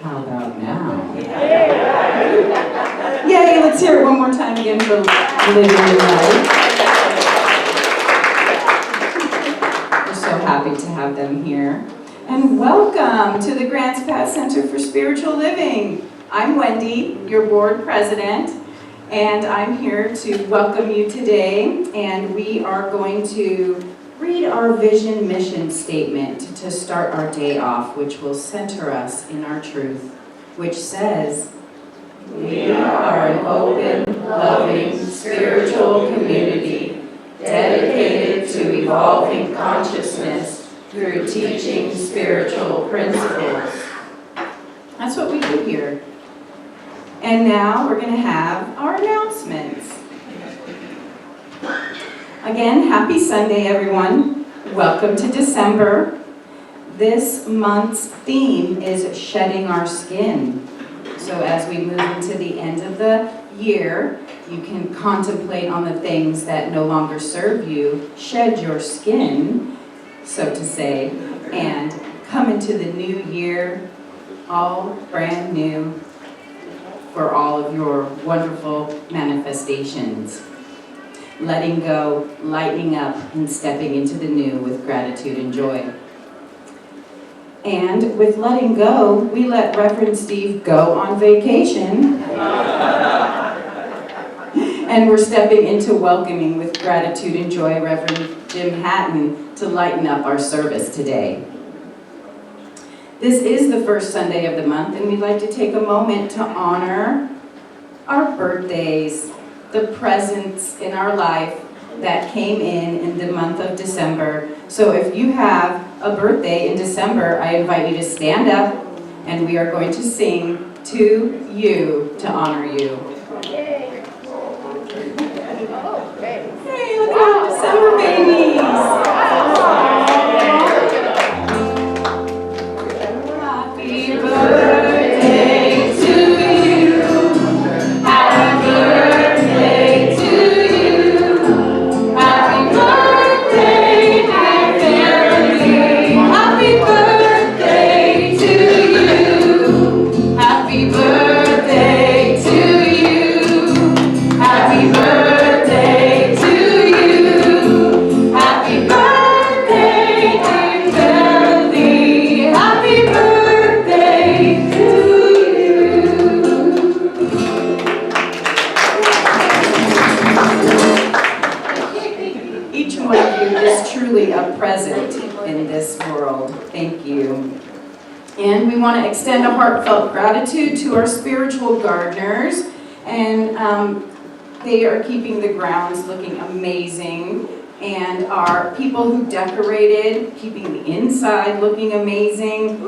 How about now? Yay, let's hear it one more time again for Living Your Life. We're so happy to have them here. And welcome to the Grants Pass Center for Spiritual Living. I'm Wendy, your board president, And I'm here to welcome you today, and we are going to read our vision mission statement to start our day off, which will center us in our truth, which says, "We are an open, loving, spiritual community dedicated to evolving consciousness through teaching spiritual principles." That's what we do here. And now we're going to have our announcements. Again, happy Sunday, everyone. Welcome to December. This month's theme is shedding our skin. So as we move into the end of the year, you can contemplate on the things that no longer serve you, shed your skin, so to say, and come into the new year all brand new for all of your wonderful manifestations. Letting go, lightening up, and stepping into the new with gratitude and joy. And with letting go, we let Reverend Steve go on vacation. And we're stepping into welcoming with gratitude and joy Reverend Jim Hatton to lighten up our service today. This is the first Sunday of the month, and we'd like to take a moment to honor our birthdays, the presents in our life that came in the month of December. So if you have a birthday in December, I invite you to stand up, and we are going to sing "To You" to honor you. Yay! Oh, hey. Hey, look at our December babies! Happy birthday to you. Happy birthday to you. Happy birthday, dear family. Happy birthday to you. Happy birthday to you. Happy birthday to you. Happy birthday, dear family. Happy birthday to you. Each one of you is truly a present in this world. Thank you. And we want to extend a heartfelt gratitude to our spiritual gardeners. And they are keeping the grounds looking amazing. And our people who decorated, keeping the inside looking amazing.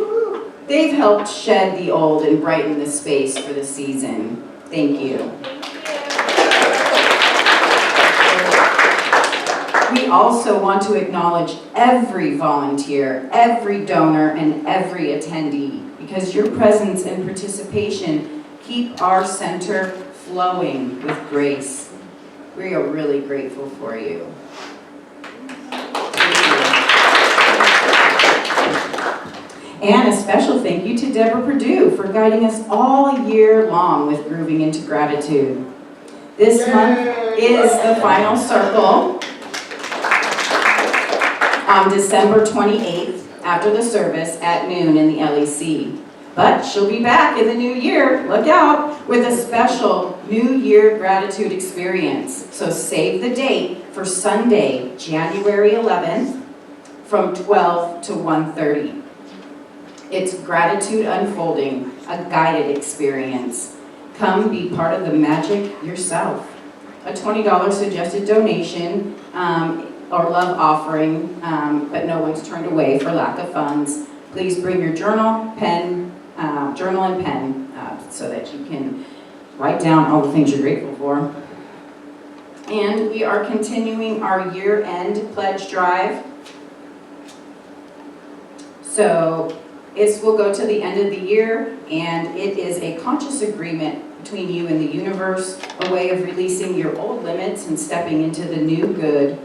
They've helped shed the old and brighten the space for the season. Thank you. We also want to acknowledge every volunteer, every donor, and every attendee, because your presence and participation keep our center flowing with grace. We are really grateful for you. And a special thank you to Deborah Perdue for guiding us all year long with Grooving into Gratitude. This month is the final circle on December 28th after the service at noon in the LEC. But she'll be back in the new year, look out, with a special New Year gratitude experience. So save the date for Sunday, January 11th from 12 to 1:30. It's Gratitude Unfolding, a guided experience. Come be part of the magic yourself. A $20 suggested donation or love offering, but no one's turned away for lack of funds. Please bring your journal and pen, so that you can write down all the things you're grateful for. And we are continuing our year-end pledge drive. So this will go to the end of the year, and it is a conscious agreement between you and the universe, a way of releasing your old limits and stepping into the new good.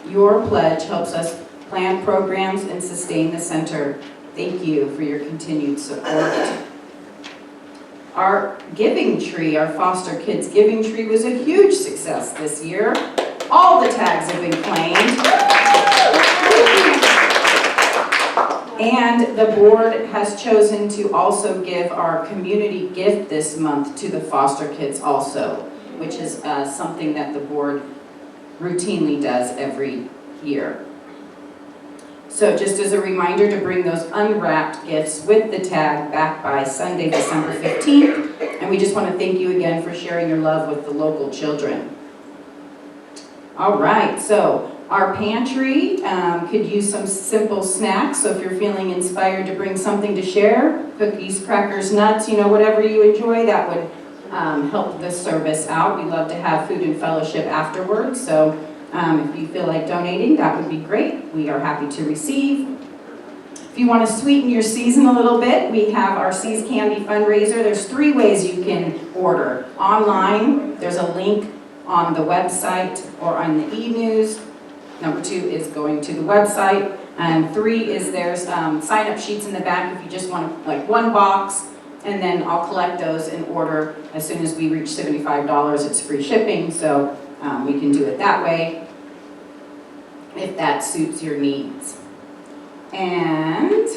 Your pledge helps us plan programs and sustain the center. Thank you for your continued support. Our giving tree, our foster kids giving tree, was a huge success this year. All the tags have been claimed. And the board has chosen to also give our community gift this month to the foster kids also. which is something that the board routinely does every year. So just as a reminder to bring those unwrapped gifts with the tag back by Sunday, December 15th. And we just want to thank you again for sharing your love with the local children. All right, so our pantry could use some simple snacks. So if you're feeling inspired to bring something to share, cookies, crackers, nuts, whatever you enjoy, that would help the service out. We love to have food and fellowship afterwards. So if you feel like donating, that would be great. We are happy to receive. If you want to sweeten your season a little bit, we have our Seas Candy fundraiser. There's 3 ways you can order. Online, there's a link on the website or on the e-news. Number 2 is going to the website. And 3 is there's sign-up sheets in the back if you just want like 1 box. And then I'll collect those and order as soon as we reach $75. It's free shipping, so we can do it that way if that suits your needs. And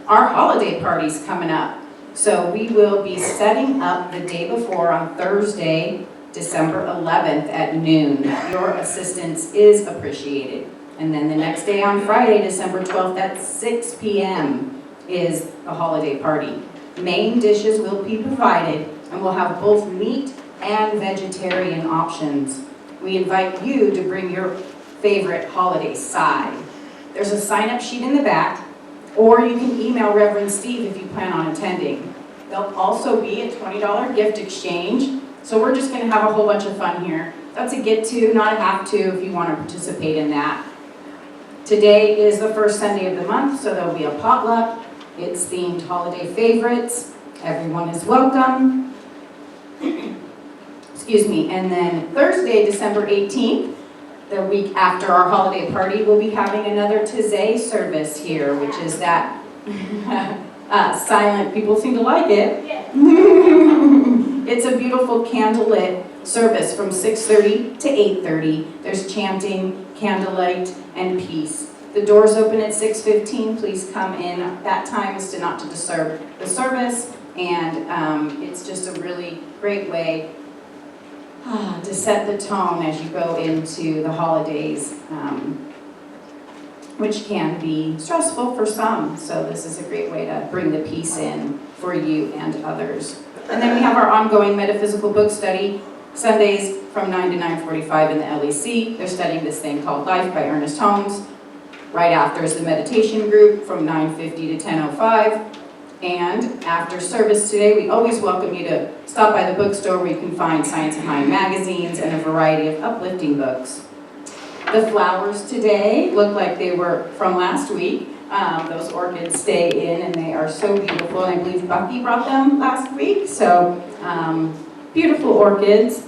our holiday party's coming up. So we will be setting up the day before on Thursday, December 11th at noon. Your assistance is appreciated. And then the next day on Friday, December 12th at 6 p.m. is the holiday party. Main dishes will be provided and we'll have both meat and vegetarian options. We invite you to bring your favorite holiday side. There's a sign-up sheet in the back, or you can email Reverend Steve if you plan on attending. There'll also be a $20 gift exchange, so we're just going to have a whole bunch of fun here. That's a get to, not a have to if you want to participate in that. Today is the first Sunday of the month, so there'll be a potluck. It's themed holiday favorites. Everyone is welcome. Excuse me. And then Thursday, December 18th, the week after our holiday party, we'll be having another Tizay service here, which is that silent, people seem to like it. It's a beautiful candlelit service from 6:30 to 8:30. There's chanting, candlelight, and peace. The doors open at 6:15. Please come in. That time is not to disturb the service, and it's just a really great way to set the tone as you go into the holidays, which can be stressful for some. So this is a great way to bring the peace in for you and others. And then we have our ongoing metaphysical book study, Sundays from 9 to 9:45 in the LEC. They're studying this thing called Life by Ernest Holmes. Right after is the meditation group from 9:50 to 10:05. And after service today, we always welcome you to stop by the bookstore where you can find Science and Mind magazines and a variety of uplifting books. The flowers today look like they were from last week. Those orchids stay in and they are so beautiful. And I believe Bucky brought them last week. So beautiful orchids.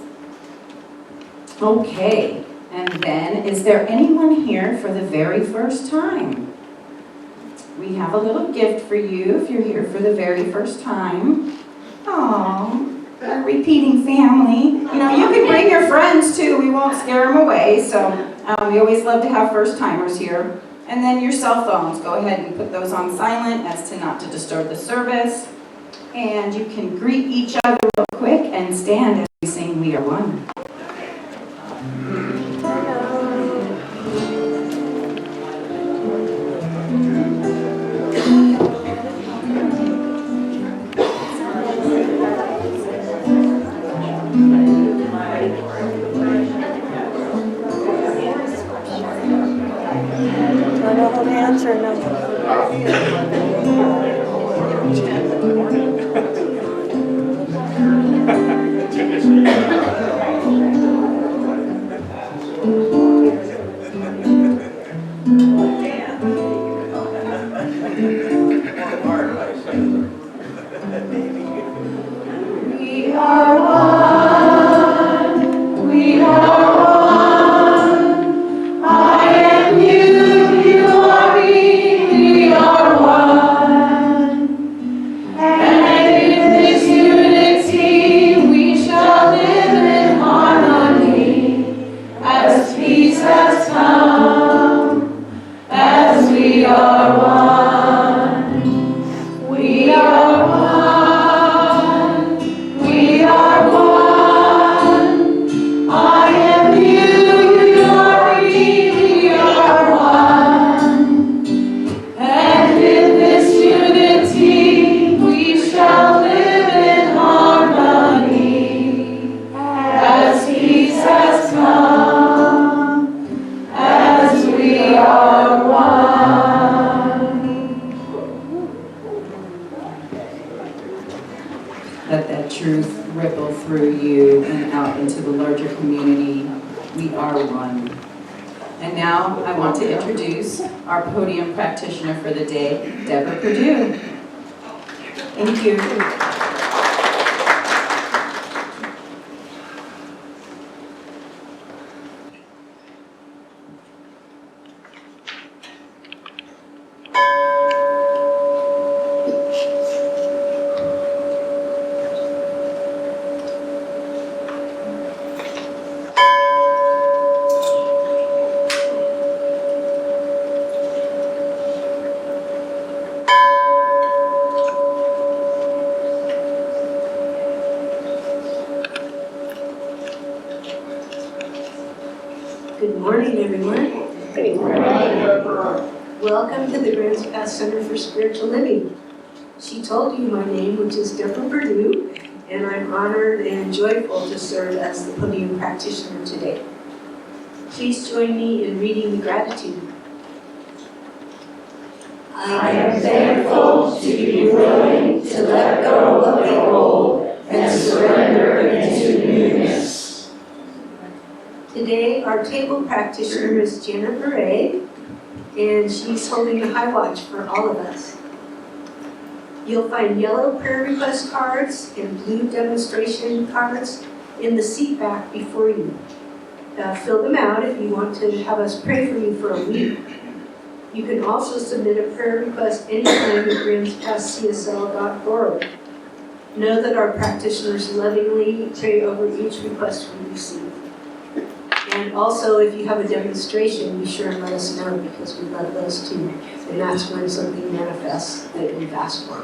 Okay, and then is there anyone here for the very first time? We have a little gift for you if you're here for the very first time. Aww, a repeating family. You can bring your friends too. We won't scare them away. So we always love to have first timers here. And then your cell phones, go ahead and put those on silent as to not to disturb the service. And you can greet each other real quick and stand as we sing We Are One. Answer no. We are one. We are one. I am you. You are me. We are one. community. We are one. And now I want to introduce our podium practitioner for the day, Deborah Perdue. Thank you. Good morning, everyone. Good Welcome to the Grants Pass Center for Spiritual Living. She told you my name, which is Deborah Perdue, and I'm honored and joyful to serve as the podium practitioner today. Please join me in reading the gratitude. I am thankful to be willing to let go of the old and surrender into newness. Today, our table practitioner is Janet Murray, and she's holding the high watch for all of us. You'll find yellow prayer request cards and blue demonstration cards in the seat back before you. Fill them out if you want to have us pray for you for a week. You can also submit a prayer request anytime at grantspasscsl.org. Know that our practitioners lovingly pray over each request we receive. And also, if you have a demonstration, be sure and let us know, because we love those too. And that's when something manifests that we've asked for.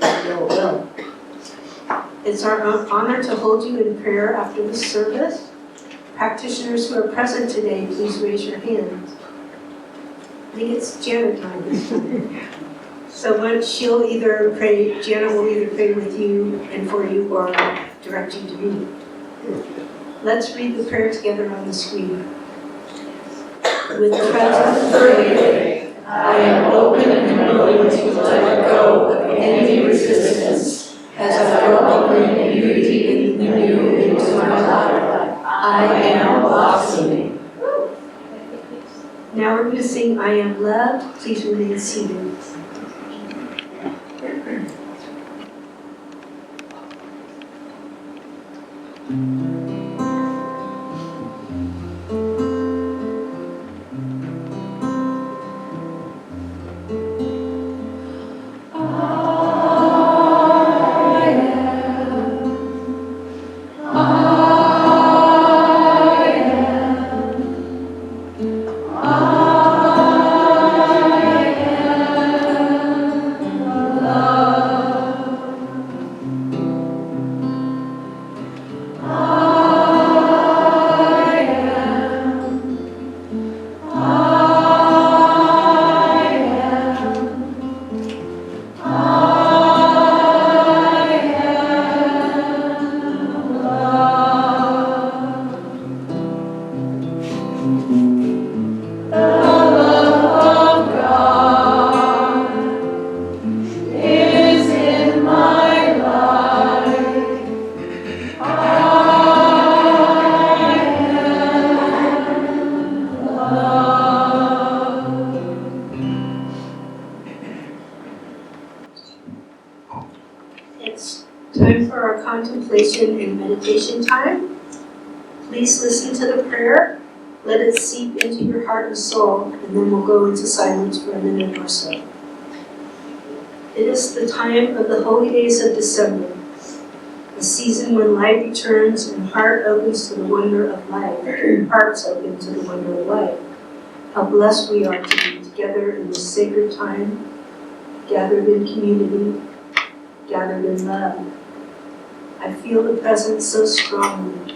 It will. It's our honor to hold you in prayer after the service. Practitioners who are present today, please raise your hands. I think it's Janet time this time. So she'll either pray, Janet will either pray with you and for you, or direct you to me. Let's read the prayer together on the screen. With present faith, I am open and willing to let go of any resistance as I welcome the beauty in the new into my life. I am blossoming. Now we're going to sing I Am Loved. Please remain seated. It's time for our contemplation and meditation time. Please listen to the prayer. Let it seep into your heart and soul, and then we'll go into silence for a minute or so. It is the time of the holy days of December, a season when light returns and heart opens to the wonder of life, hearts open to the wonder of life. How blessed we are to be together in this sacred time, gathered in community, gathered in love. I feel the presence so strongly,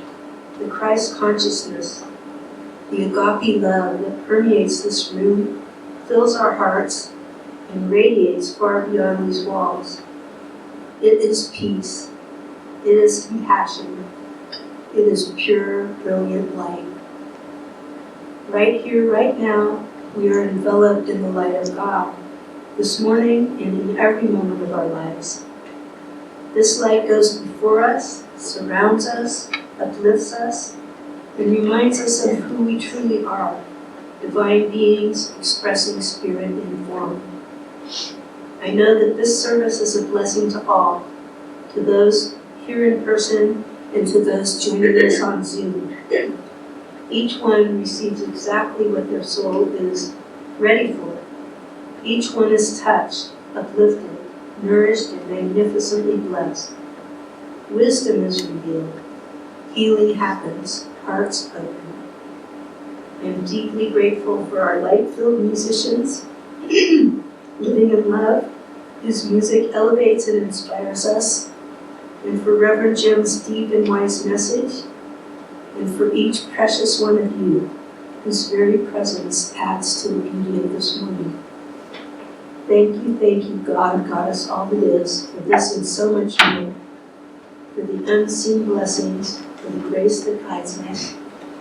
the Christ consciousness, the agape love that permeates this room, fills our hearts, and radiates far beyond these walls. It is peace. It is compassion. It is pure, brilliant light. Right here, right now, we are enveloped in the light of God, this morning and in every moment of our lives. This light goes before us, surrounds us, uplifts us, and reminds us of who we truly are, divine beings expressing spirit in form. I know that this service is a blessing to all, to those here in person and to those joining us on Zoom. Each one receives exactly what their soul is ready for. Each one is touched, uplifted, nourished, and magnificently blessed. Wisdom is revealed. Healing happens. Hearts open. I am deeply grateful for our light-filled musicians, living in love, whose music elevates and inspires us, and for Reverend Jim's deep and wise message, and for each precious one of you, whose very presence adds to the beauty of this morning. Thank you, God, Goddess, all that is, for this and so much more, for the unseen blessings, for the grace that guides us,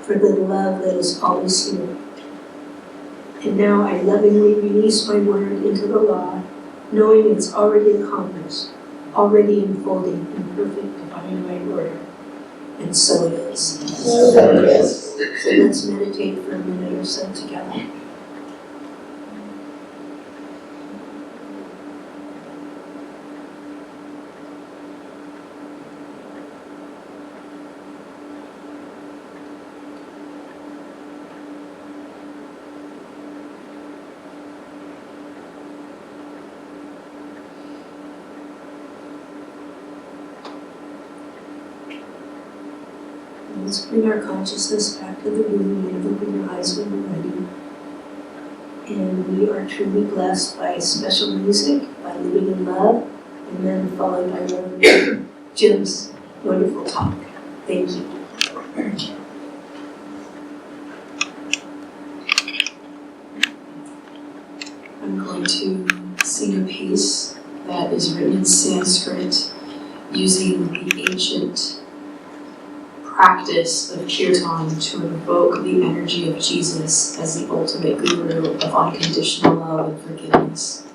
for the love that is always here. And now I lovingly release my word into the law, knowing it's already accomplished, already unfolding in perfect divine right order. And so it is. So it is. So let's meditate for a minute or so together. Let's bring our consciousness back to the room and open your eyes when you're ready. And we are truly blessed by special music, by Living in Love, and then followed by Reverend Jim's wonderful talk. Thank you. I'm going to sing a piece that is written in Sanskrit using the ancient practice of kirtan to invoke the energy of Jesus as the ultimate guru of unconditional love and forgiveness.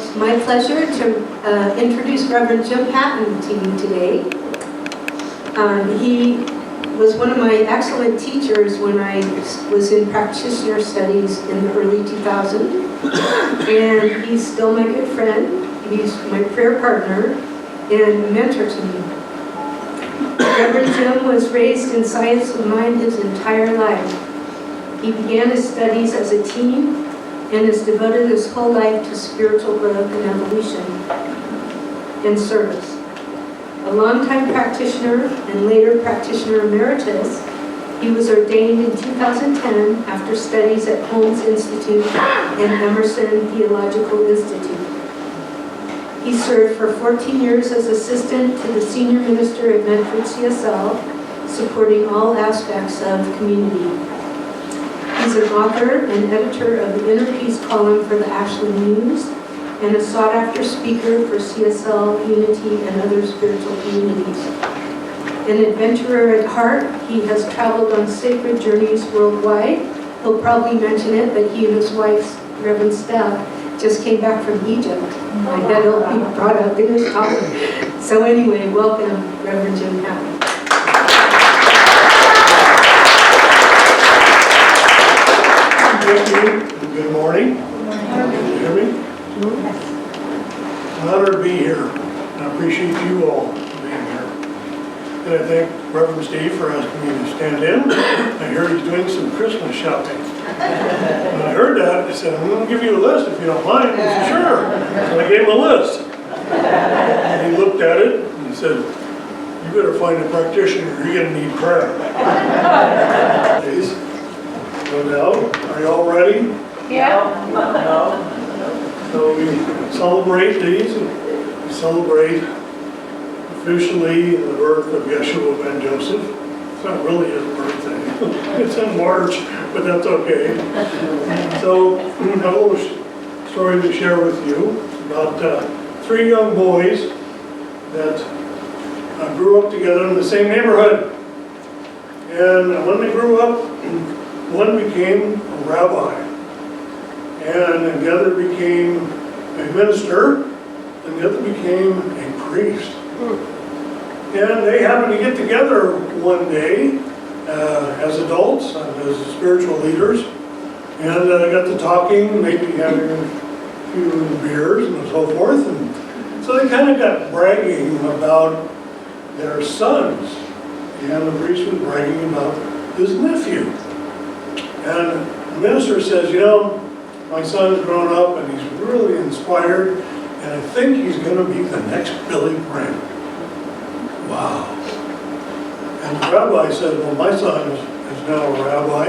It's my pleasure to introduce Reverend Jim Hatton to you today. He was one of my excellent teachers when I was in practitioner studies in the early 2000s. And he's still my good friend. He's my prayer partner and a mentor to me. Reverend Jim was raised in science of mind his entire life. He began his studies as a teen and has devoted his whole life to spiritual growth and evolution and service. A longtime practitioner and later practitioner emeritus, he was ordained in 2010 after studies at Holmes Institute and Emerson Theological Institute. He served for 14 years as assistant to the senior minister at Medford CSL, supporting all aspects of community. He's an author and editor of the Inner Peace column for the Ashland News and a sought-after speaker for CSL, Unity, and other spiritual communities. An adventurer at heart, he has traveled on sacred journeys worldwide. He'll probably mention it, but he and his wife, Reverend Steph, just came back from Egypt. I bet it'll be brought up in his talk. So anyway, welcome, Reverend Jim Hatton. Thank you. Good morning. Can you hear me? I'm honored to be here. I appreciate you all being here. And I thank Reverend Steve for asking me to stand in. I heard he's doing some Christmas shopping. When I heard that, I said, I'm going to give you a list if you don't mind. He said, sure. So I gave him a list. And he looked at it and he said, you better find a practitioner. You're going to need prayer. Please. No doubt. Are you all ready? Yeah. So we celebrate these, and we celebrate officially the birth of Yeshua ben Joseph. It's not really his birthday. It's in March, but that's okay. So I have a little story to share with you about 3 young boys that grew up together in the same neighborhood. And when they grew up, one became a rabbi. And the other became a minister, and the other became a priest. And they happened to get together one day as adults, as spiritual leaders, and got to talking, maybe having a few beers and so forth. And so they kind of got bragging about their sons, and the priest was bragging about his nephew. And the minister says, you know, my son's grown up and he's really inspired, and I think he's going to be the next Billy Graham. Wow. And the rabbi said, well, my son is now a rabbi,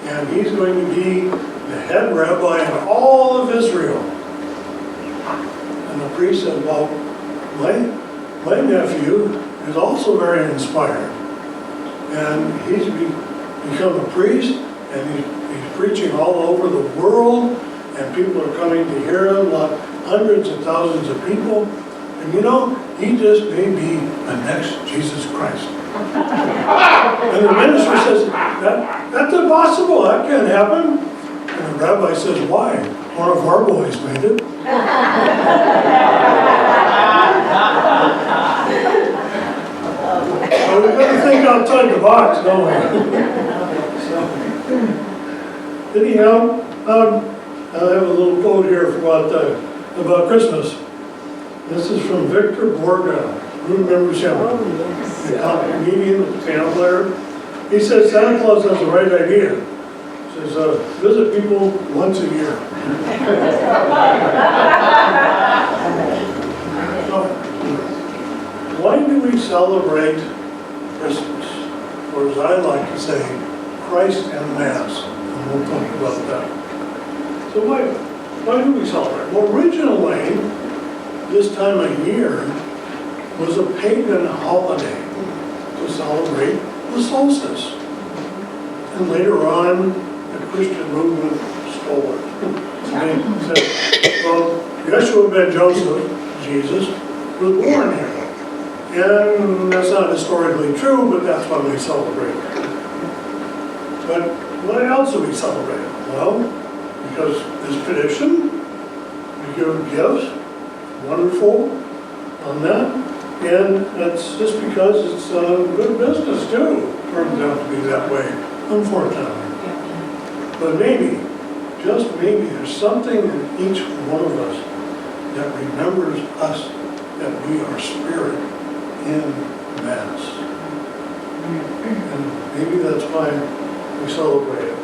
and he's going to be the head rabbi in all of Israel. And the priest said, well, my nephew is also very inspired. And he's become a priest, and he's preaching all over the world, and people are coming to hear him, like hundreds of thousands of people. And you know, he just may be the next Jesus Christ. And the minister says, that's impossible, that can't happen. And the rabbi says, why? One of our boys made it. So we've got to think outside the box, don't we? Anyhow, I have a little quote here about Christmas. This is from Victor Borga. Who remembers him? The comedian, the piano player. He says Santa Claus has the right idea. He says, visit people once a year. So, why do we celebrate Christmas? Or as I like to say, Christ and Mass. And we'll talk about that. So why do we celebrate? Well, originally, this time of year was a pagan holiday to celebrate the solstice. And later on, the Christian movement stole it. And they said, well, Yeshua ben Joseph, Jesus, was born here. And that's not historically true, but that's why we celebrate it. But why else do we celebrate it? Well, because this tradition We give gifts, wonderful on that. And that's just because it's good business too. Turns out to be that way, unfortunately. But maybe, just maybe, there's something in each one of us that remembers us that we are spirit in Mass. And maybe that's why we celebrate it.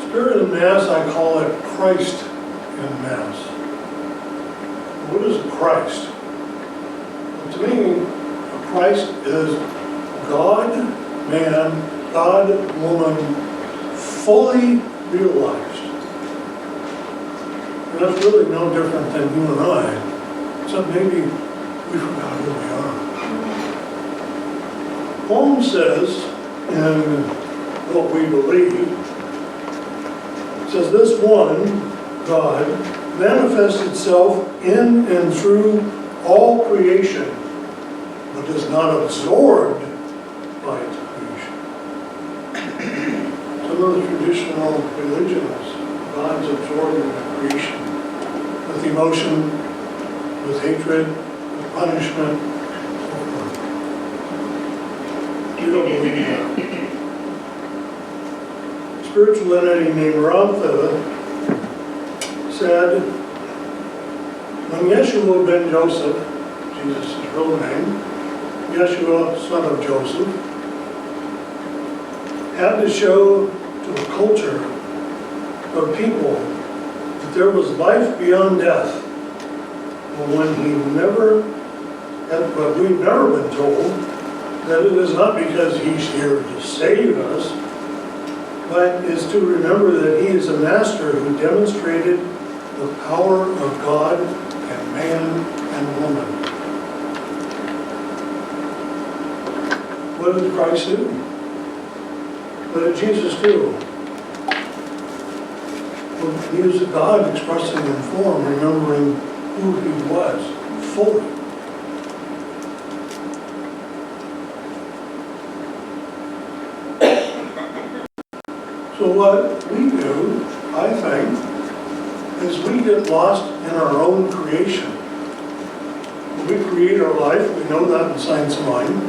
Spirit in Mass, I call it Christ in Mass. What is Christ? Well, to me, Christ is God, man, God, woman, fully realized. And that's really no different than you and I, except maybe we forgot who we are. Holmes says, in what we believe, it says this one, God, manifests itself in and through all creation, but is not absorbed by its creation. Some of the traditional religions, God's absorbed in the creation, with emotion, with hatred, with punishment, so forth. We don't believe that. A spiritual entity named Ramtha said, when Yeshua ben Joseph, Jesus' real name, Yeshua, son of Joseph, had to show to a culture of people that there was life beyond death. But when but we've never been told that it is not because he's here to save us, but is to remember that he is a master who demonstrated the power of God and man and woman. What did Christ do? What did Jesus do? Well, he was a God expressing in form, remembering who he was fully. So what we do, I think, is we get lost in our own creation. When we create our life, we know that in science of mind,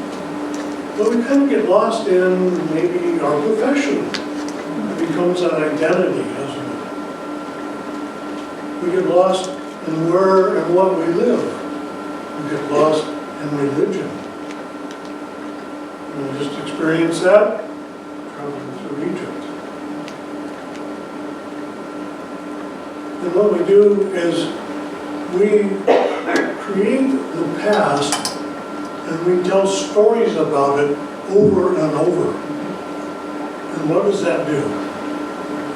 but we kind of get lost in maybe our profession. It becomes an identity, doesn't it? We get lost in where and what we live. We get lost in religion. And we just experience that traveling through Egypt. And what we do is we create the past and we tell stories about it over and over. And what does that do?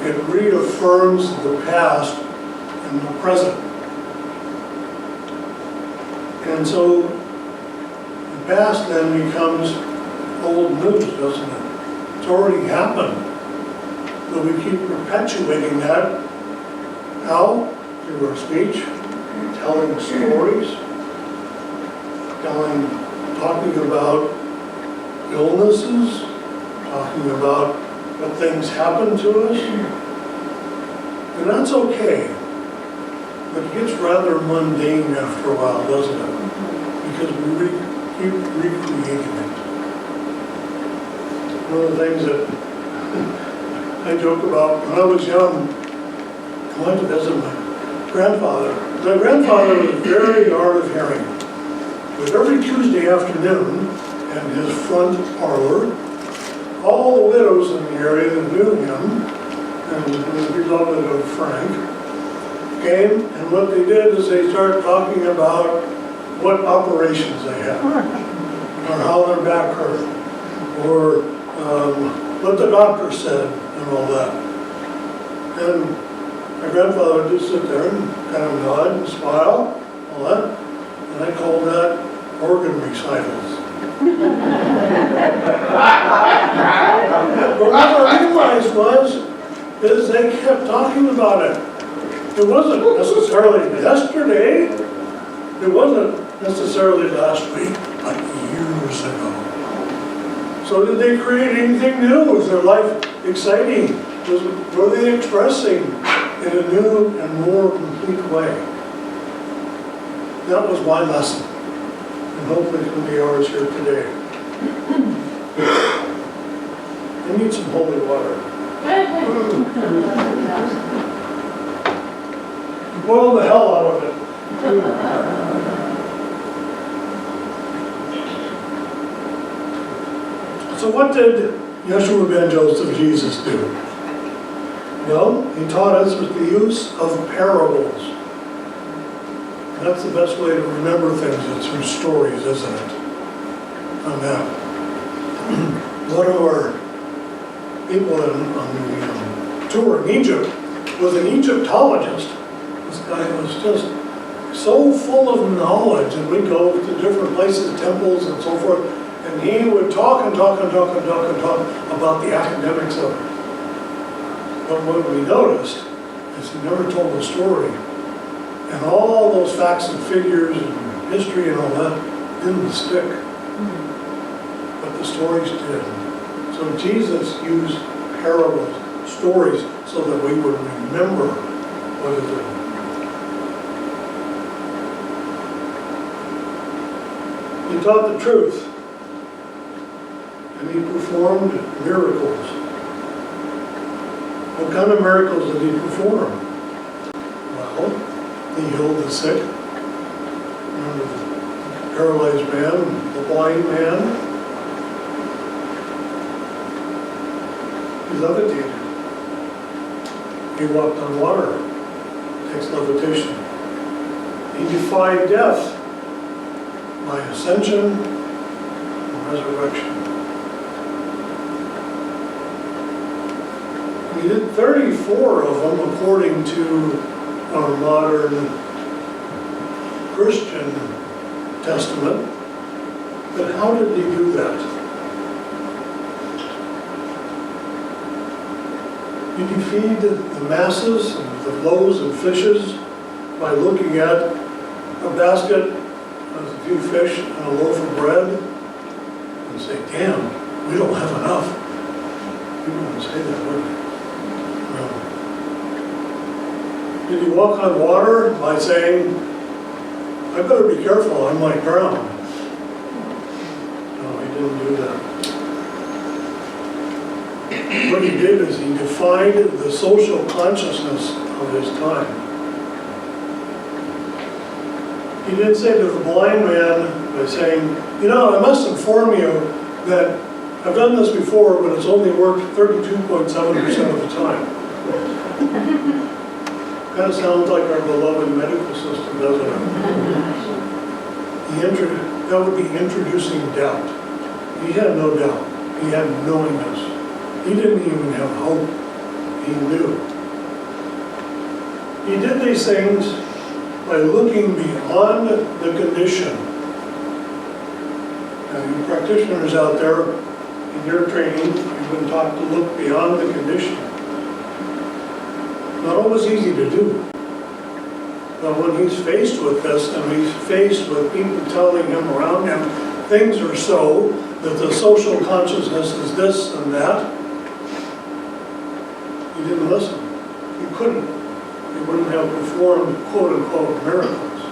It reaffirms the past and the present. And so the past then becomes old news, doesn't it? It's already happened. But we keep perpetuating that. How? Through our speech, telling stories, talking about illnesses, talking about what things happen to us. And that's okay. But it gets rather mundane after a while, doesn't it? Because we keep recreating it. One of the things that I joke about, when I was young, I went to visit my grandfather. My grandfather was very hard of hearing. But every Tuesday afternoon, in his front parlor, all the widows in the area that knew him, and was beloved of Frank, came, and what they did is they started talking about what operations they had, or how their back hurt, or what the doctor said, and all that. And my grandfather would just sit there and kind of nod and smile, all that, and I called that organ recitals. But what I realized is they kept talking about it. It wasn't necessarily yesterday, it wasn't necessarily last week, but years ago. So did they create anything new? Was their life exciting? were they expressing in a new and more complete way? That was my lesson, and hopefully it can be ours here today. I need some holy water. Boil the hell out of it. So what did Yeshua ben Joseph, Jesus, do? Well, he taught us with the use of parables. And that's the best way to remember things, it's through stories, isn't it? Amen. One of our people on the tour in Egypt was an Egyptologist. This guy was just so full of knowledge, and we'd go to different places, temples and so forth, and he would talk about the academics of it. But what we noticed is he never told a story. And all those facts and figures and history and all that didn't stick. But the stories did. So Jesus used parables, stories, so that we would remember what it is. He taught the truth, and he performed miracles. What kind of miracles did he perform? Well, he healed the sick, remember the paralyzed man, the blind man. He levitated. He walked on water. Takes levitation. He defied death by ascension and resurrection. He did 34 of them according to our modern Christian Testament. But how did he do that? Did he feed the masses, the loaves and fishes, by looking at a basket with a few fish and a loaf of bread and say, damn, we don't have enough? We wouldn't say that, would we? No. Did he walk on water by saying, I better be careful, I might drown? No, he didn't do that. What he did is he defied the social consciousness of his time. He did say to the blind man by saying, you know, I must inform you that I've done this before, but it's only worked 32.7% of the time. Kind of sounds like our beloved medical system, doesn't it? That would be introducing doubt. He had no doubt. He had knowingness. He didn't even have hope. He knew. He did these things by looking beyond the condition. Now, you practitioners out there, in your training, you've been taught to look beyond the condition. Not always easy to do. But when he's faced with this, and he's faced with people telling him around him, things are so, that the social consciousness is this and that, he didn't listen. He couldn't. He wouldn't have performed quote-unquote miracles.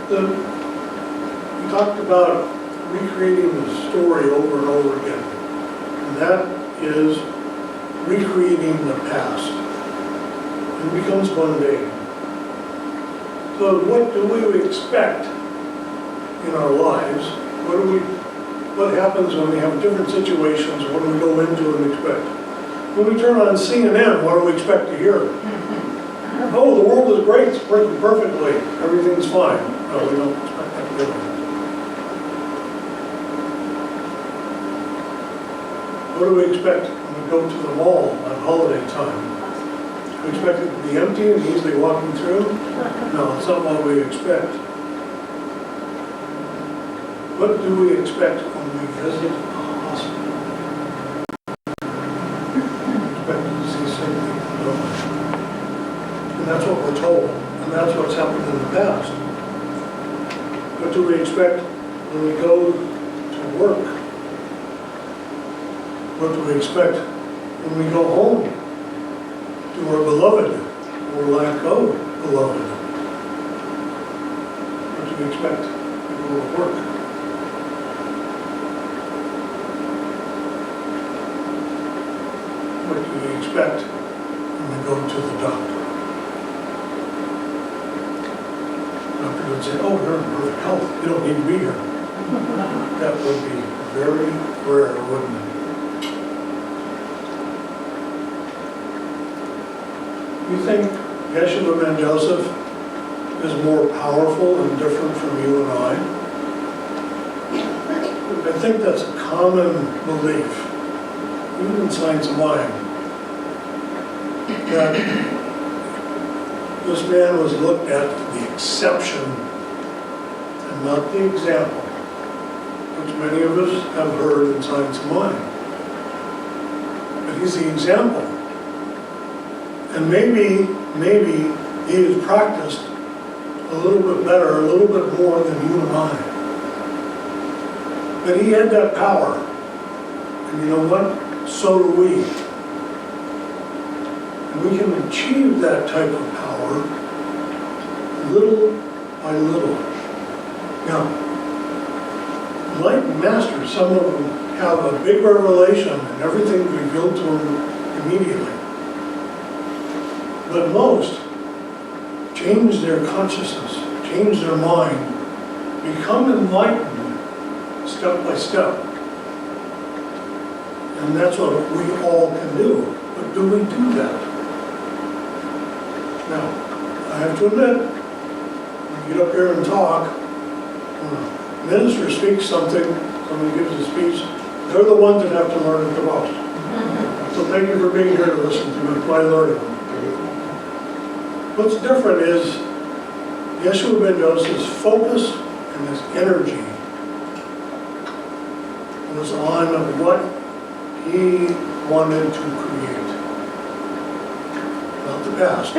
We talked about recreating the story over and over again. And that is recreating the past. It becomes mundane. So what do we expect in our lives? What happens when we have different situations? What do we go into and expect? When we turn on CNN, what do we expect to hear? Oh, the world is great, it's working perfectly, everything's fine. No, we don't expect that to happen. What do we expect when we go to the mall on holiday time? Do we expect it to be empty and easily walking through? No, it's not what we expect. What do we expect when we visit a hospital? We expect to see something new. And that's what we're told, and that's what's happened in the past. What do we expect when we go to at work? What do we expect when we go home to our beloved or lack of beloved? What do we expect when we go to work? What do we expect when we go to the doctor? The doctor would say, oh, you're in perfect health. You don't need to be here. That would be very rare, wouldn't it? You think Yeshua ben Joseph is more powerful and different from you and I? I think that's a common belief, even in science of mind, that this man was looked at the exception and not the example, which many of us have heard in science of mind. But he's the example. And maybe he has practiced a little bit better, a little bit more than you and I. But he had that power. And you know what? So do we. And we can achieve that type of power little by little. Now, enlightened masters, some of them have a big revelation and everything's revealed to them immediately. But most change their consciousness, change their mind, become enlightened step by step. And that's what we all can do. But do we do that? Now, I have to admit, when you get up here and talk, when a minister speaks something, somebody gives a speech, they're the ones that have to learn it the most. So thank you for being here to listen to my learning. What's different is Yeshua ben Joseph's focus and his energy was on what he wanted to create. Not the past.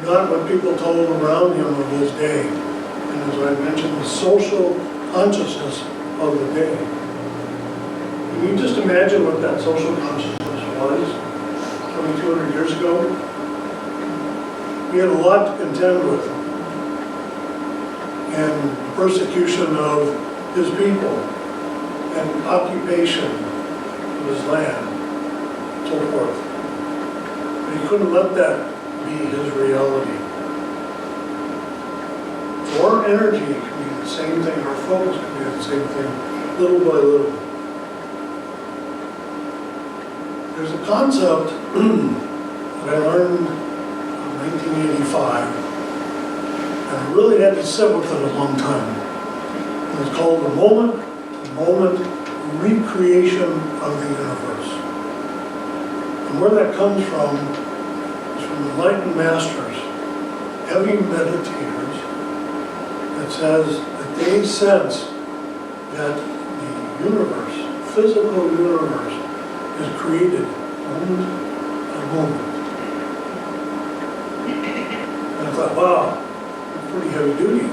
Not what people told around him of his day. And as I mentioned, the social consciousness of the day. Can you just imagine what that social consciousness was 2,200 years ago? He had a lot to contend with. And persecution of his people, and occupation of his land, so forth. But he couldn't let that be his reality. So our energy can be the same thing, our focus can be the same thing, little by little. There's a concept that I learned 1985, and I really had to sit with it a long time. It was called the moment recreation of the universe. And where that comes from is from enlightened masters, heavy meditators, that says that they sense that the universe, physical universe, is created moment by moment. And I thought, wow, that's pretty heavy duty.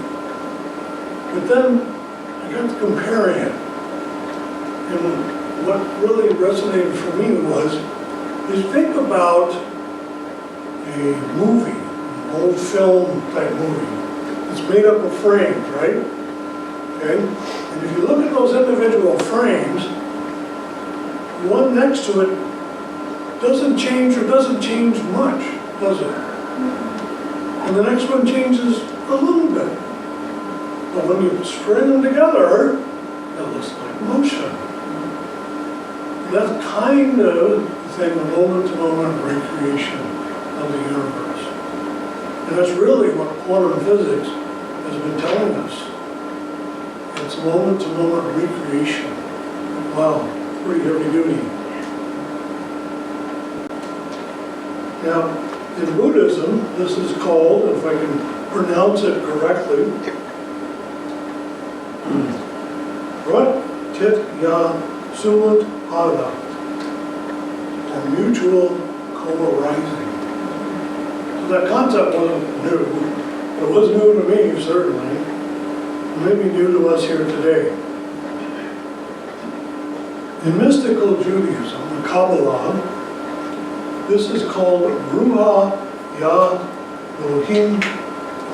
But then I got to comparing it. And what really resonated for me was, is think about a movie, an old film type movie. It's made up of frames, right? Okay? And if you look at those individual frames, the one next to it doesn't change or doesn't change much, does it? And the next one changes a little bit. But when you string them together, it looks like motion. And that's kind of the thing, the moment-to-moment recreation of the universe. And that's really what quantum physics has been telling us. It's moment-to-moment recreation. Wow, pretty heavy duty. Now, in Buddhism, this is called, if I can pronounce it correctly, Pratyaya Sumut Pada, or mutual co-arising. So that concept wasn't new. It was new to me, certainly. It may be new to us here today. In mystical Judaism, the Kabbalah, this is called Ruha Ya Elohim,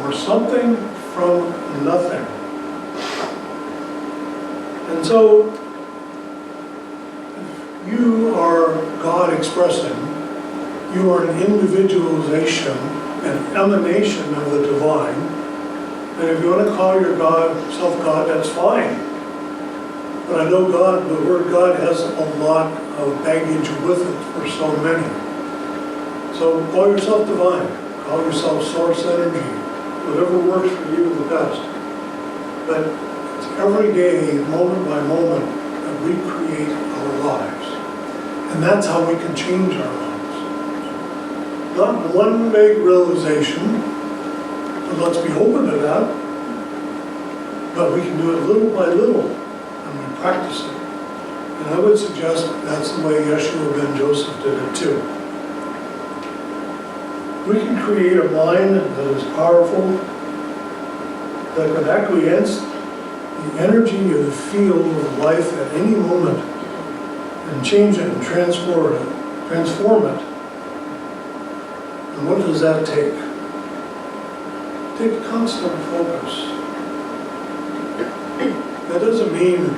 or something from nothing. And so, if you are God expressing, you are an individualization, an emanation of the divine. And if you want to call yourself God, that's fine. But I know God, the word God has a lot of baggage with it for so many. So call yourself divine, call yourself source energy, whatever works for you the best. But it's every day, moment by moment, that we create our lives. And that's how we can change our lives. Not one big realization, but let's be open to that. But we can do it little by little, and we practice it. And I would suggest that's the way Yeshua ben Joseph did it too. We can create a mind that is powerful, that can acquiesce the energy of the field of life at any moment and change it and transform it. And what does that take? Take constant focus. That doesn't mean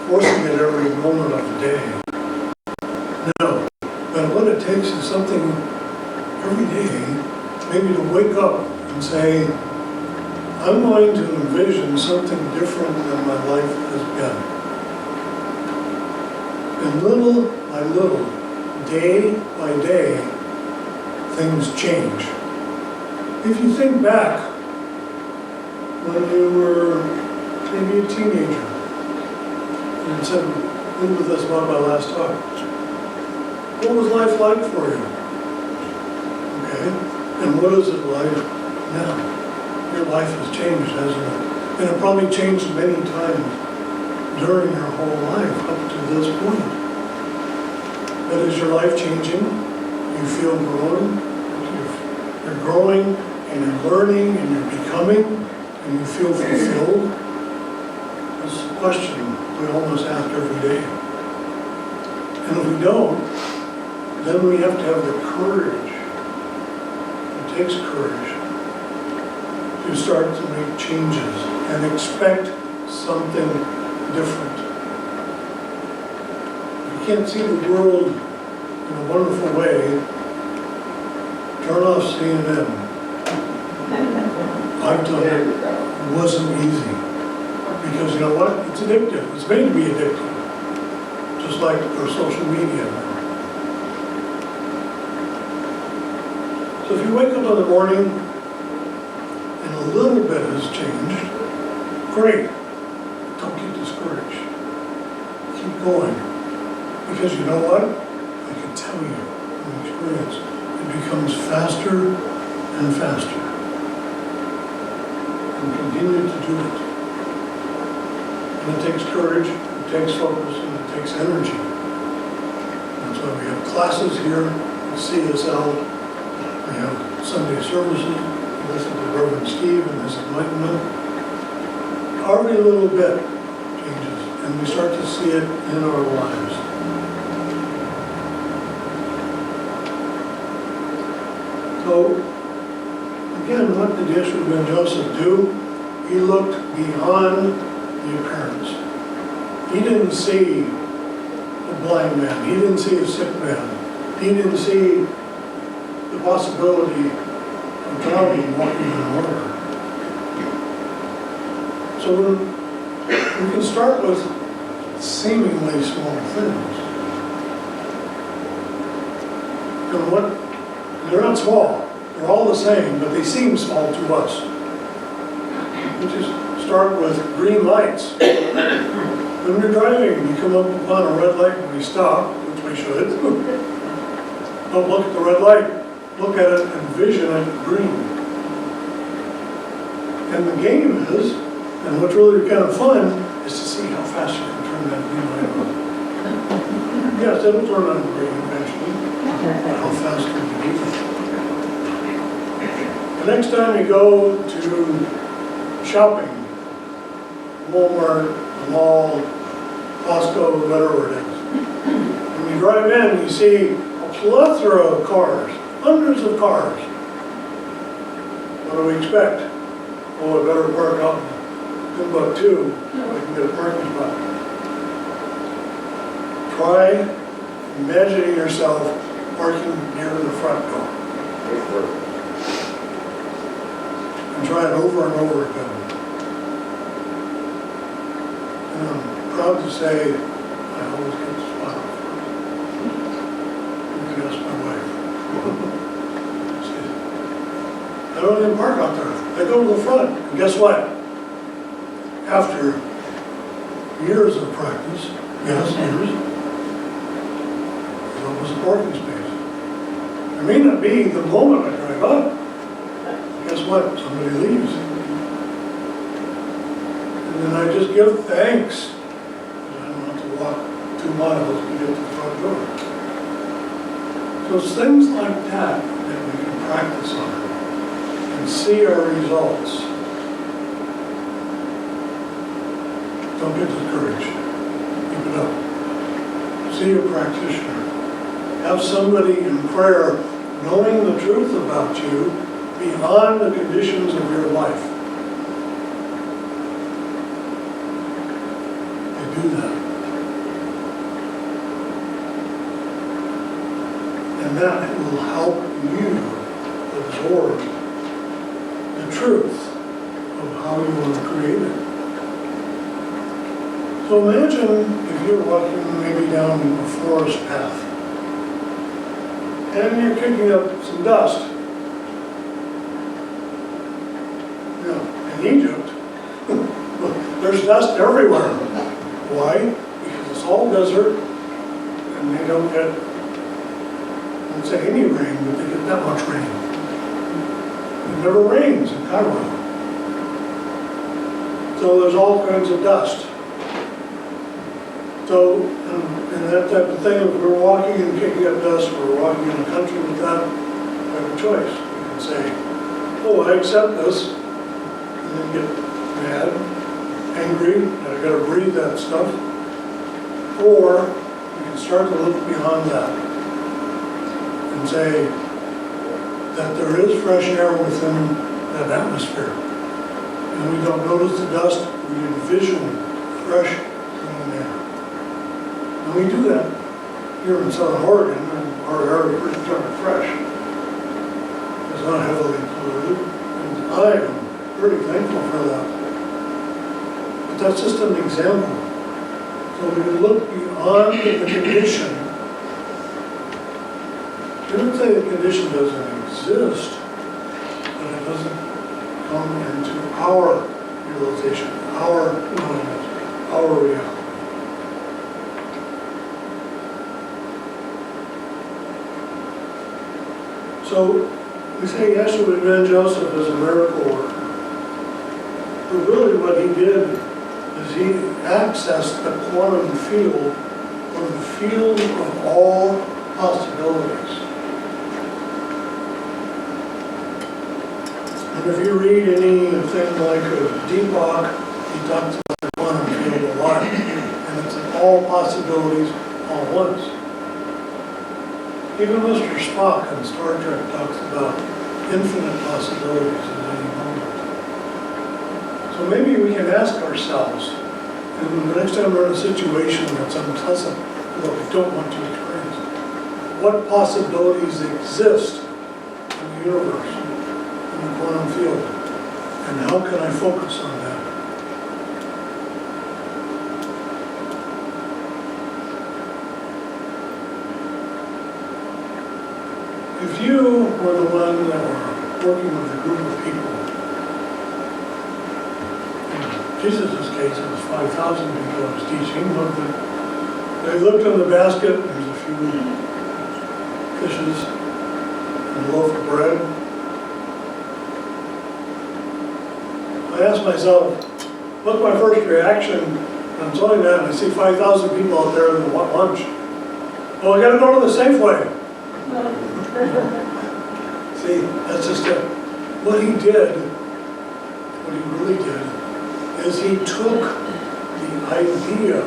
forcing it every moment of the day. No. But what it takes is something every day, maybe to wake up and say, I'm going to envision something different than my life has been. And little by little, day by day, things change. If you think back when you were maybe a teenager, and said, a little bit this about my last talk, what was life like for you? Okay, and what is it like now? Your life has changed, hasn't it? And it probably changed many times during your whole life up to this point. But is your life changing? You feel growing? You're growing and you're learning and you're becoming and you feel fulfilled? That's a question we almost ask every day. And if we don't, then we have to have the courage. It takes courage to start to make changes and expect something different. If you can't see the world in a wonderful way, turn off CNN. I've done it. It wasn't easy. Because you know what? It's addictive. It's made to be addictive. Just like our social media. So if you wake up in the morning and a little bit has changed, great. Don't get discouraged. Keep going. Because you know what? I can tell you from experience, it becomes faster and faster. And continue to do it. And it takes courage, it takes focus, and it takes energy. That's why we have classes here at CSL. We have Sunday services. We listen to Reverend Steve and his enlightenment. Every little bit changes, and we start to see it in our lives. So, again, what did Yeshua ben Joseph do? He looked beyond the appearance. He didn't see a blind man. He didn't see a sick man. He didn't see the possibility of drowning walking in water. So we can start with seemingly small things. And they're not small. They're all the same, but they seem small to us. We just start with green lights. When we're driving, we come up upon a red light and we stop, which we should. Don't look at the red light. Look at it and vision it green. And the game is, and what's really kind of fun, is to see how fast you can turn that green light on. Yes, it'll turn on green eventually. But how fast can you do that? The next time you go to shopping, Walmart, mall, Costco, whatever it is. When you drive in, you see a plethora of cars, hundreds of cars. What do we expect? Oh, I better park out in Timbuktu so I can get a parking spot. Try imagining yourself parking near the front door. And try it over and over again. And I'm proud to say I always get the spot. You can ask my wife. I don't even park out there. I go to the front. And guess what? After years of practice, yes, years, there's always a parking space. It may not be the moment I drive up. Guess what? Somebody leaves. And then I just give thanks. I don't have to walk 2 miles to get to the front door. So it's things like that that we can practice on and see our results. Don't get discouraged. Keep it up. See a practitioner. Have somebody in prayer knowing the truth about you beyond the conditions of your life. They do that. And that will help you absorb the truth of how you want to create it. So imagine if you're walking maybe down a forest path and you're kicking up some dust. You know, in Egypt, there's dust everywhere. Why? Because it's all desert and they don't get, I won't say any rain, but they get that much rain. It never rains in Cairo. So there's all kinds of dust. So, and that type of thing, if we're walking and kicking up dust, we're walking in a country with that, we have a choice. We can say, oh, I accept this, and then get mad, angry, and I gotta breathe that stuff. Or we can start to look beyond that and say that there is fresh air within that atmosphere. And we don't notice the dust, we envision fresh clean air. And we do that here in Southern Oregon, and our air is pretty darn fresh. It's not heavily polluted, and I am pretty thankful for that. But that's just an example. So we can look beyond the condition. I don't say the condition doesn't exist, but it doesn't come into our realization, our knowledge, our reality. So we say Yeshua ben Joseph is a miracle worker. But really what he did is he accessed the quantum field, or the field of all possibilities. And if you read anything like Deepak, he talks about the quantum field a lot. And it's all possibilities all at once. Even Mr. Spock in Star Trek talks about infinite possibilities at any moment. So maybe we can ask ourselves, and the next time we're in a situation that's unpleasant, that we don't want to experience, what possibilities exist in the universe, in the quantum field, and how can I focus on that? If you were the one that were working with a group of people, in Jesus' case it was 5,000 people I was teaching, but they looked in the basket, there's a few fishes and a loaf of bread. I asked myself, what's my first reaction? I'm telling that and I see 5,000 people out there in the lunch. Well, I gotta go to the Safeway. See, that's just it. What he did, what he really did, is he took the idea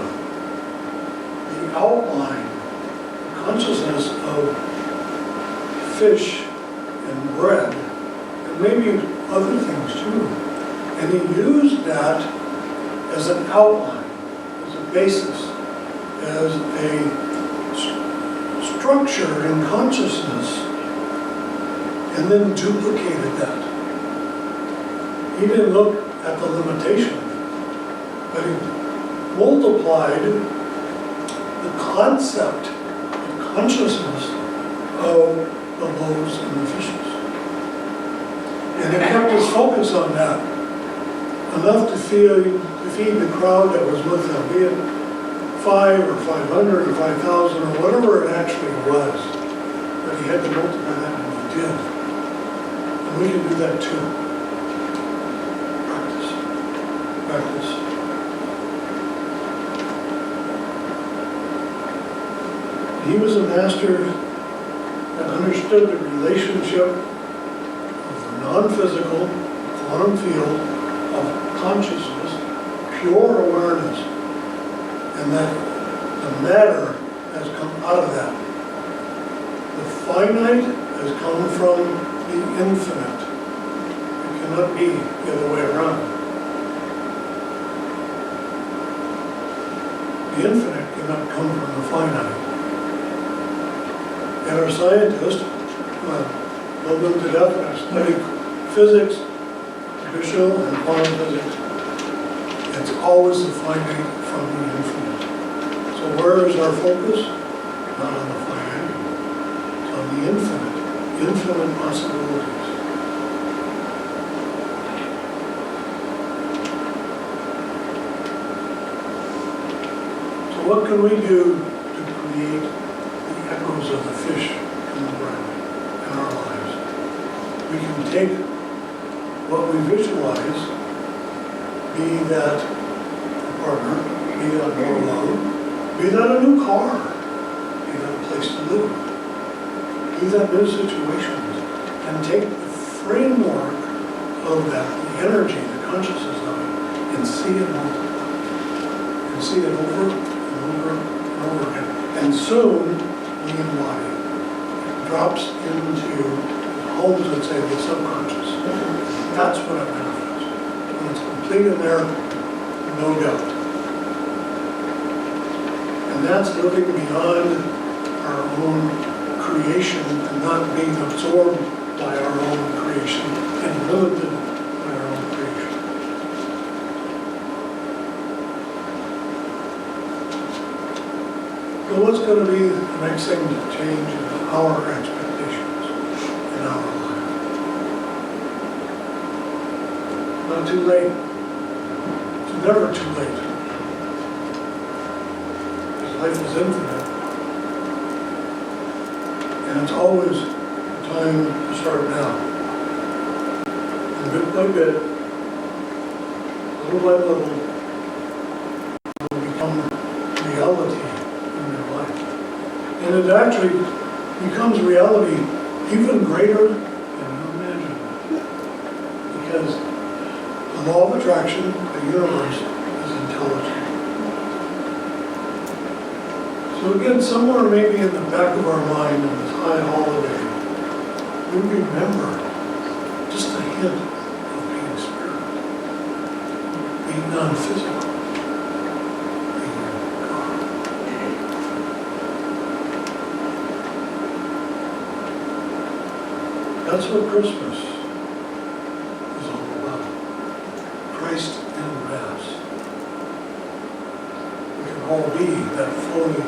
the outline, the consciousness of fish and bread, and maybe other things too. And he used that as an outline, as a basis, as a structure in consciousness, and then duplicated that. He didn't look at the limitation, but he multiplied the concept of consciousness of the loaves and the fishes. And it kept his focus on that, enough to feed the crowd that was with him, be it 5 or 500 or 5,000 or whatever it actually was. But he had to multiply that, and he did. And we can do that too. Practice. Practice. He was a master that understood the relationship of the non-physical, quantum field of consciousness, pure awareness, and that the matter has come out of that. The finite has come from the infinite. It cannot be the other way around. The infinite cannot come from the finite. And our scientists, love them to death, and study physics, traditional and quantum physics. It's always the finite from the infinite. So where is our focus? Not on the finite, it's on the infinite possibilities. So what can we do to create the echoes of the fish and the bread in our lives? We can take what we visualize, be that a partner, be that more love, be that a new car, be that a place to live, be that new situations, and take the framework of that, the energy, the consciousness of it, and see it multiply. And see it over and over and over again. And soon, we embody it. It drops into the homes that say the subconscious. That's what it manifests. When it's complete in there, no doubt. And that's living beyond our own creation and not being absorbed by our own creation and limited by our own creation. So what's going to be the next thing to change in our expectations in our life? Not too late. It's never too late. Life is infinite, and it's always the time to start now. And bit by bit, little by little, it will become reality in your life. And it actually becomes reality even greater than you imagine. Because the law of attraction, the universe, is intelligent. So again, somewhere maybe in the back of our mind on this high holiday, we remember just a hint of being spirit, being non-physical, being God. That's what Christmas is all about. Christ in Mass. We can all be that fully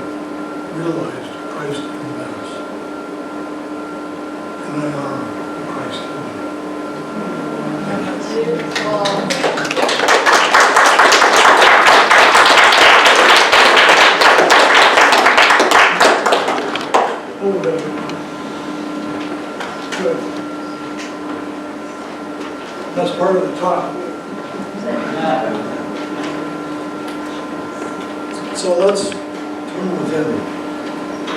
realized Christ in Mass. And I are the Christ in me. Oh, that's good. That's part of the talk. So let's turn within.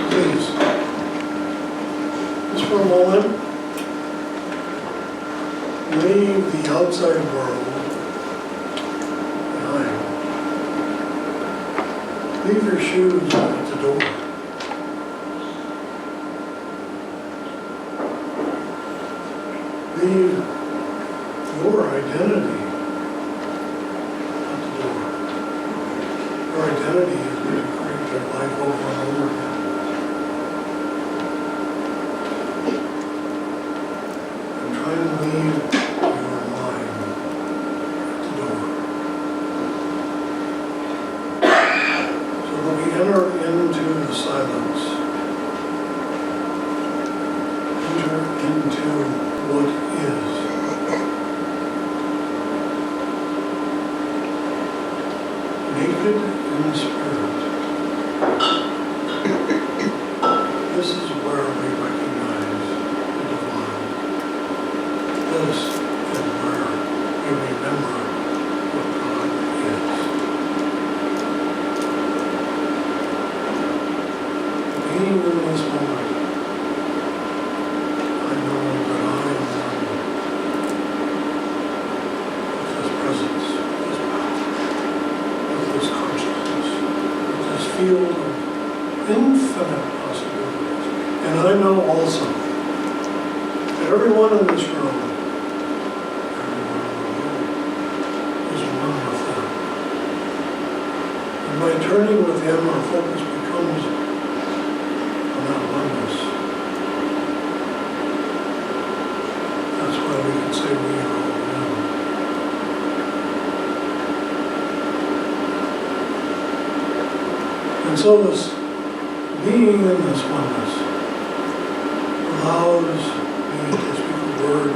Please, just for a moment, leave the outside world behind. Leave your shoes at the door. Leave your identity at the door. Your identity is going to create your life over and over again. And try to leave your mind at the door. So that we enter into the silence. Enter into what is. Naked in the spirit. This is where we recognize the divine. This is where we remember what God is. Being in this moment, I know that I am one with this presence, this power, with this consciousness, with this field of infinite possibilities. And I know also that everyone in this room, everyone in the world, is one with them. And by turning with Him, our focus becomes on that oneness. That's why we can say we are all one. And so this being in this oneness allows me to speak a word,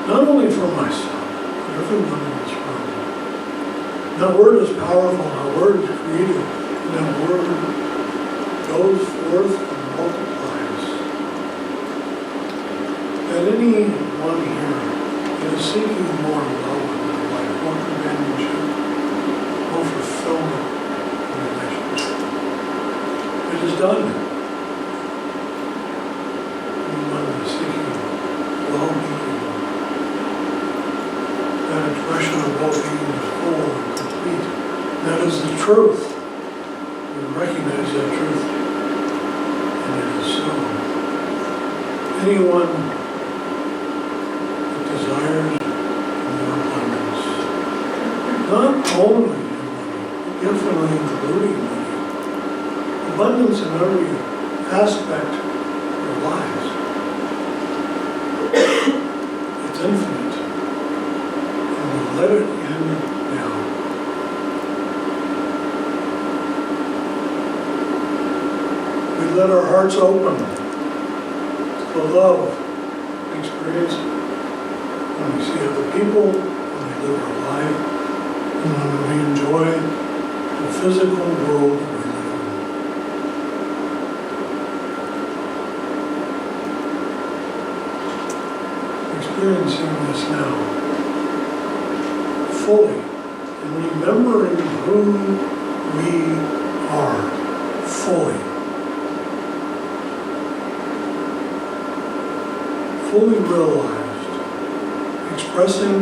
not only for myself, but everyone in this room. That word is powerful, that word is creative, and that word goes forth and multiplies. That anyone here is seeking more love in their life, more companionship, more fulfillment in relationship. It is done. Anyone is seeking well-being. That expression of well-being is whole and complete. That is the truth. We recognize that truth. And it is so. Anyone that desires more abundance, not only in money, but definitely including money, abundance in every aspect of our lives. It's infinite. And we let it in now. We let our hearts open to love, experience it. When we see other people, when we live our life, and when we enjoy the physical world that we live in. Experiencing this now, fully, and remembering who we are, fully. Fully realized, expressing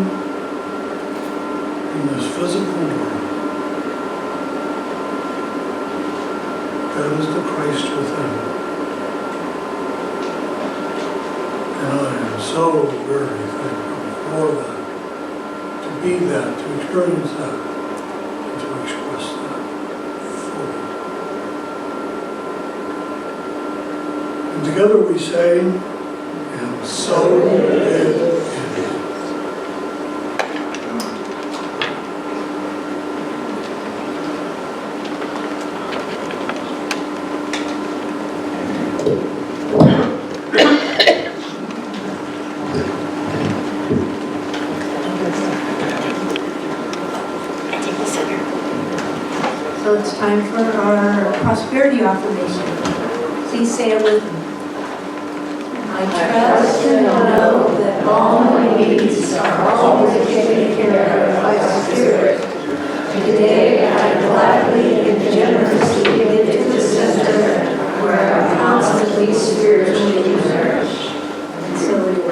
in this physical world. That is the Christ within. And I am so very thankful for that, to be that, to experience that, and to express that fully. And together we say, and so it is. So it's time for our prosperity affirmation. Please say it with me. I trust and know that all my needs are always taken care of by the Spirit. Today I gladly and generously give to the center where I'm constantly spiritually nourished. And so it is.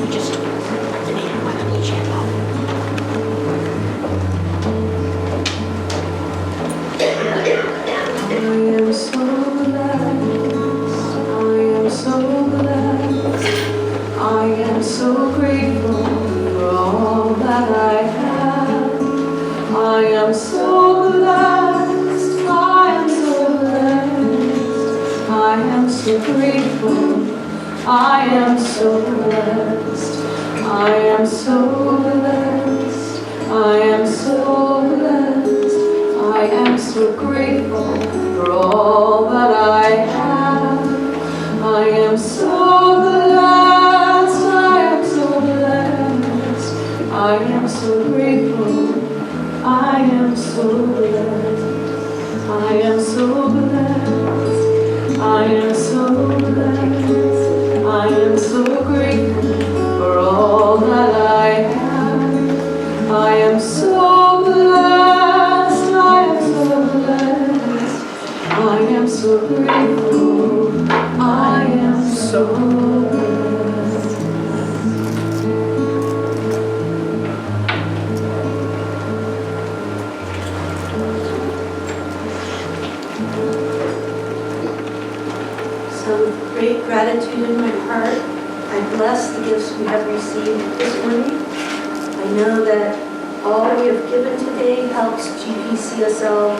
You just why don't you chat off? I am so grateful for all that I have. I am so blessed, I am so blessed. I am so grateful, I am so blessed. I am so blessed, I am so blessed. I am so grateful for all that I have. I am so blessed, I am so blessed. I am so grateful, I am so blessed. I am so blessed, I am so blessed. I am so grateful for all that I have. I am so blessed, I am so blessed. I am so grateful, I am so blessed. So with great gratitude in my heart, I bless the gifts we have received this morning. I know that all we have given today helps GPCSL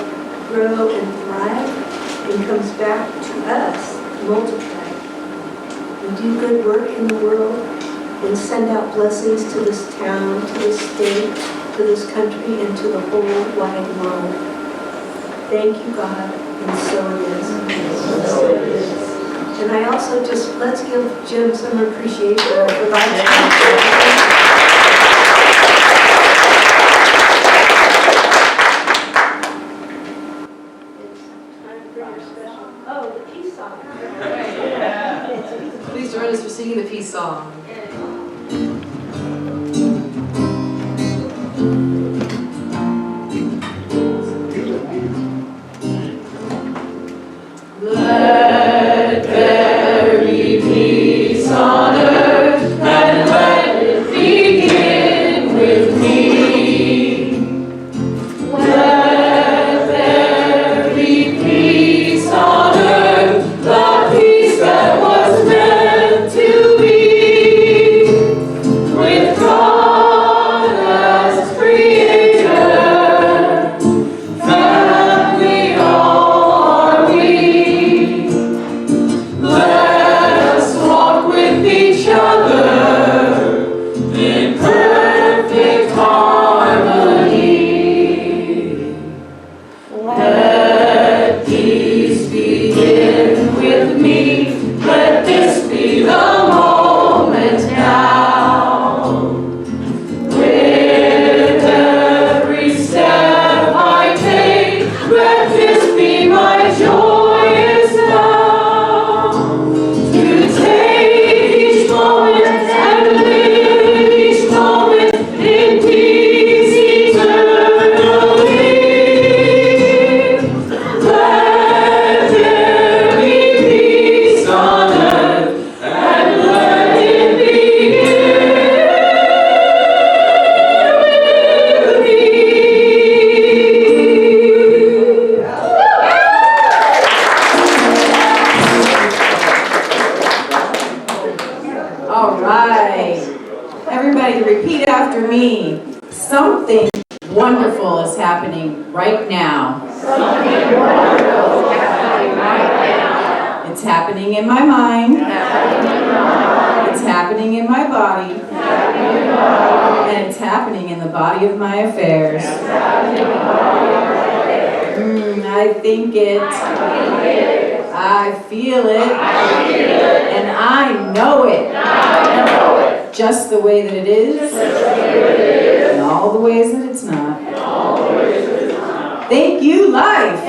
grow and thrive and comes back to us multiplied. We do good work in the world and send out blessings to this town, to this state, to this country, and to the whole wide world. Thank you, God, and so it is. So it is. And I also let's give Jim some appreciation for that. Oh, the peace song. Please join us for singing the peace song. Let there be peace on earth, and let it begin with me. Let there be peace on earth, the peace that was meant to be, with God as creator, family all are we. Let us walk with each other in perfect harmony. Let peace begin with me. Let this be the moment now. With every step I take, let this be my joyous vow. To take each moment and live each moment in peace eternally. Let there be peace on earth, and let it begin with me. All right. Everybody repeat after me. Something wonderful is happening right now. It's happening in my mind. It's happening in my body. And it's happening in the body of my affairs. I think it. I feel it. And I know it. Just the way that it is. And all the ways that it's not. Thank you, life.